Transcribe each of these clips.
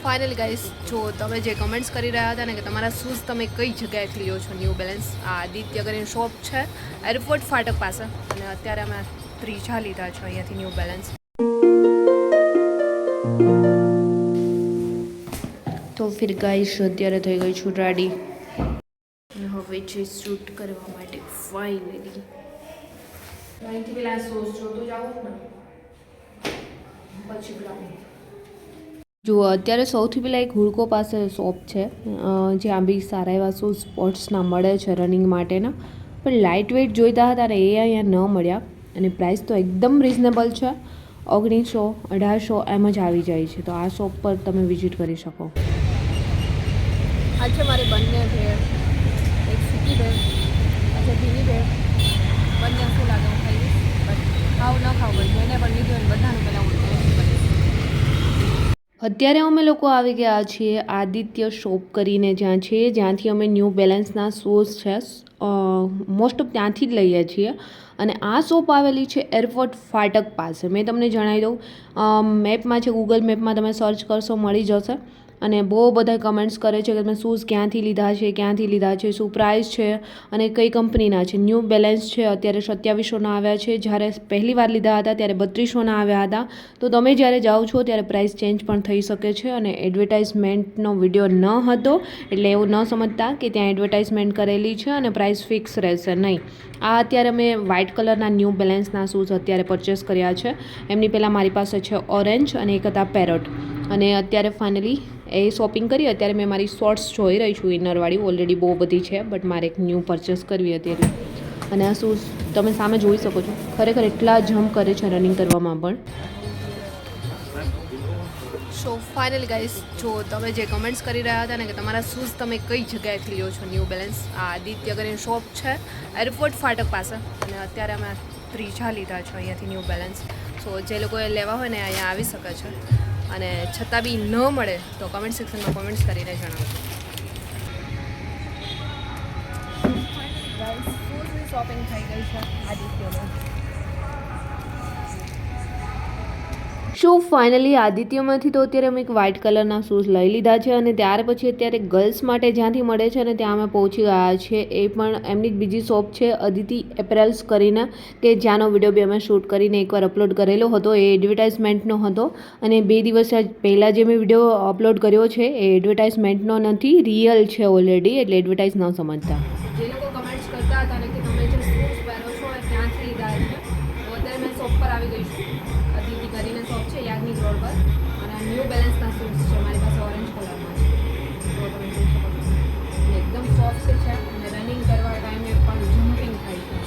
Finally guys, જો તમે જે કમેન્ટ્સ કરી રહ્યા હતા ને કે તમારા શૂઝ તમે કઈ જગ્યાએથી લ્યો છો ન્યૂ બેલેન્સ, આ આદિત્ય કરીને શોપ છે એરપોર્ટ ફાટક પાસે, અને અત્યારે અમે ત્રીજા લીધા છે અહીંયાથી ન્યૂ બેલેન્સ. તો ફિર ગાઈસ અત્યારે થઈ ગઈ છું રેડી, હવે છે શૂટ કરવા માટે. ફાઇનલી અહીંથી પેલા શોઝ જોતો જાઉં ને પછી બ્લાઉઝ. જો અત્યારે સૌથી પહેલાં એક હુડકો પાસે શોપ છે જ્યાં બી સારા એવા શૂઝ સ્પોર્ટ્સના મળે છે રનિંગ માટેના, પણ લાઇટ વેઇટ જોઈતા હતા ને એ અહીંયા ન મળ્યા, અને પ્રાઇસ તો એકદમ રિઝનેબલ છે, 1900-1800 એમ જ આવી જાય છે. તો આ શોપ પર તમે વિઝિટ કરી શકો. આ છે મારી બંને ભેળ, એક સૂકી ભેળ, પછી ભીની ભેળ. બંને શું લાગે હું ખાઈશ, બટ ખાવ ન ખાવ ભાઈ જેને પણ લીધું ને બધાનું પહેલાં હું ટેસ્ટ કરીશ. અત્યારે અમે લોકો આવી ગયા છીએ આદિત્ય શોપ કરીને જ્યાં છે, જ્યાંથી અમે ન્યૂ બેલેન્સના શૂઝ છે મોસ્ટ ઓફ ત્યાંથી જ લઈએ છીએ. અને આ શોપ આવેલી છે એરપોર્ટ ફાટક પાસે. મેં તમને જણાવી દઉં, મેપમાં છે, ગૂગલ મેપમાં તમે સર્ચ કરશો મળી જશે. અને બહુ બધા કમેન્ટ્સ કરે છે કે તમે શૂઝ ક્યાંથી લીધા છે, શું પ્રાઇસ છે અને કઈ કંપનીના છે. ન્યૂ બેલેન્સ છે અત્યારે 2700ના આવ્યા છે, જ્યારે પહેલી વાર લીધા હતા ત્યારે 3200ના આવ્યા હતા. તો તમે જ્યારે જાઓ છો ત્યારે પ્રાઇસ ચેન્જ પણ થઈ શકે છે. અને એડવર્ટાઇઝમેન્ટનો વિડીયો ન હતો એટલે એવું ન સમજતા કે ત્યાં એડવર્ટાઇઝમેન્ટ કરેલી છે અને પ્રાઇસ ફિક્સ રહેશે નહીં. આ અત્યારે મેં વ્હાઇટ કલરના ન્યૂ બેલેન્સના શૂઝ અત્યારે પરચેસ કર્યા છે. એમની પહેલાં મારી પાસે છે ઓરેન્જ અને એક હતા પેરોટ. અને અત્યારે ફાઇનલી એ શોપિંગ કરી. અત્યારે મેં મારી શોર્ટ્સ જોઈ રહી છું ઇનરવાળી, ઓલરેડી બહુ બધી છે બટ મારે એક ન્યૂ પરચેસ કરવી હતી એટલે. અને આ શૂઝ તમે સામે જોઈ શકો છો, ખરેખર એટલા જમ્પ કરે છે રનિંગ કરવામાં પણ. સો ફાઇનલી ગાઈસ, જો તમે જે કમેન્ટ્સ કરી રહ્યા હતા ને કે તમારા શૂઝ તમે કઈ જગ્યાએથી લ્યો છો ન્યૂ બેલેન્સ, આ આદિત્ય કરીને શોપ છે એરપોર્ટ ફાટક પાસે, અને અત્યારે અમે ત્રીજા લીધા છે અહીંયાથી ન્યૂ બેલેન્સ. સો જે લોકોએ લેવા હોય ને અહીંયા આવી શકે છે, અને છતાં બી ન મળે તો કમેન્ટ સેક્શનમાં કમેન્ટ્સ કરીને જણાવજો. શૂઝની શોપિંગ થઈ ગઈ છે આદિત્યમાં. ફાઇનલી આદિત્યમાંથી તો અત્યારે અમે એક વ્હાઇટ કલરના શૂઝ લઈ લીધા છે, અને ત્યાર પછી અત્યારે ગર્લ્સ માટે જ્યાંથી મળે છે ને ત્યાં અમે પહોંચી ગયા છે. એ પણ એમની જ બીજી શોપ છે અદિતિ એપરેલ્સ કરીને, કે જ્યાંનો વિડીયો બી અમે શૂટ કરીને એકવાર અપલોડ કરેલો હતો. એ એડવર્ટાઇઝમેન્ટનો હતો, અને 2 દિવસ પહેલાં જે મેં વિડીયો અપલોડ કર્યો છે એ એડવર્ટાઇઝમેન્ટનો નથી, રિયલ છે ઓલરેડી, એટલે એડવર્ટાઇઝ ન સમજતા. જે લોકો કમેન્ટ્સ કરતા હતા ને કે તમે જે શૂઝ પહેરો છો એ ત્યાંથી લીધા છે, તો અત્યારે મેં શોપ પર આવી ગઈ છું. અદિતિ કરીને શોપ છે યાજ્ઞિક રોડ પર, અને ન્યૂ બેલેન્સના શૂઝ છે મારી પાસે ઓરેન્જ કલરમાં છે, તો તમે જોઈ શકો છો. અને એકદમ સોફ્ટ છે, અને રનિંગ કરવા ટાઈમે પણ જમ્પિંગ થાય છે.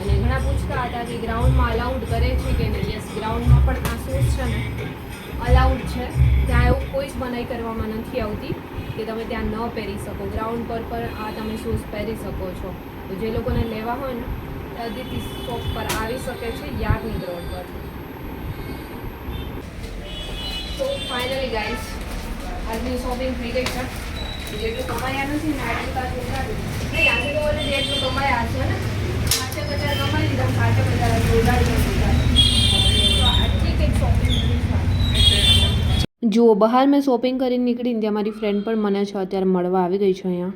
અને ઘણા પૂછતા હતા કે ગ્રાઉન્ડમાં અલાઉડ કરે છે કે નહીં. યસ, ગ્રાઉન્ડમાં પણ આ શૂઝ છે ને અલાઉડ છે. ત્યાં એવું કોઈ જ મનાઈ કરવામાં નથી આવતી કે તમે ત્યાં ન પહેરી શકો. ગ્રાઉન્ડ પર પણ આ તમે શૂઝ પહેરી શકો છો. તો જે લોકોને લેવા હોય ને અદિતિ શોપ પર આવી શકે છે યાજ્ઞિક રોડ પર. તો ફાઇનલી ગાઈસ, આજની શોપિંગ થઈ ગઈ છે. જેટલું કમાયા નથી ને આટલું તાજું ઉડાડ્યું નહીં. આજે તો ઓલરેડી એટલું કમાયા છે ને, 5,000 કમાઈ લીધા, 5,000 ઉડાડી દીધા. તો આટલી કંઈક શોપિંગ કરી છે. જુઓ, બહાર મેં શોપિંગ કરીને નીકળીને ત્યાં મારી ફ્રેન્ડ પણ મને છે અત્યારે મળવા આવી ગઈ છે અહીંયા.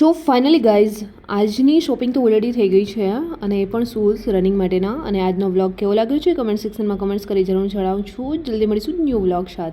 સો ફાઇનલી ગાઈઝ, આજની શોપિંગ તો ઓલરેડી થઈ ગઈ છે, અને એ પણ શૂઝ રનિંગ માટેના. અને આજનો વ્લોગ કેવો લાગ્યો છે કમેન્ટ સેક્શનમાં કમેન્ટ્સ કરી જરૂર જણાવું છું. જલ્દી મળીશું ન્યૂ વ્લોગ સાથે.